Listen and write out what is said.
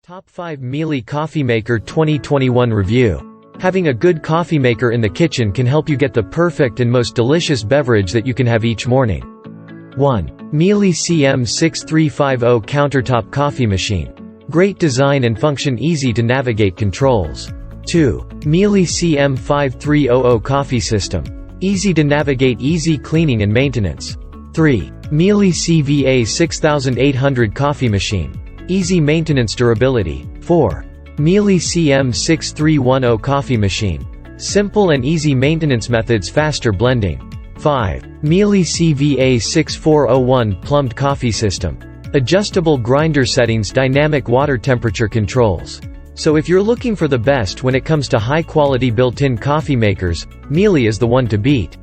Top 5 Miele Coffee Maker 2021 Review. Having a good coffee maker in the kitchen can help you get the perfect and most delicious beverage that you can have each morning. 1. Miele CM6350 Countertop Coffee Machine. Great design and function, easy to navigate controls. 2. Miele CM5300 Coffee System. Easy to navigate, easy cleaning and maintenance. 3. Miele CVA 6800 Coffee Machine. Easy maintenance, durability. 4. Miele CM6310 Coffee Machine. Simple and easy maintenance methods, faster blending. 5. Miele CVA 6401 Plumbed Coffee System. Adjustable grinder settings, dynamic water temperature controls. So if you're looking for the best when it comes to high-quality built-in coffee makers, Miele is the one to beat.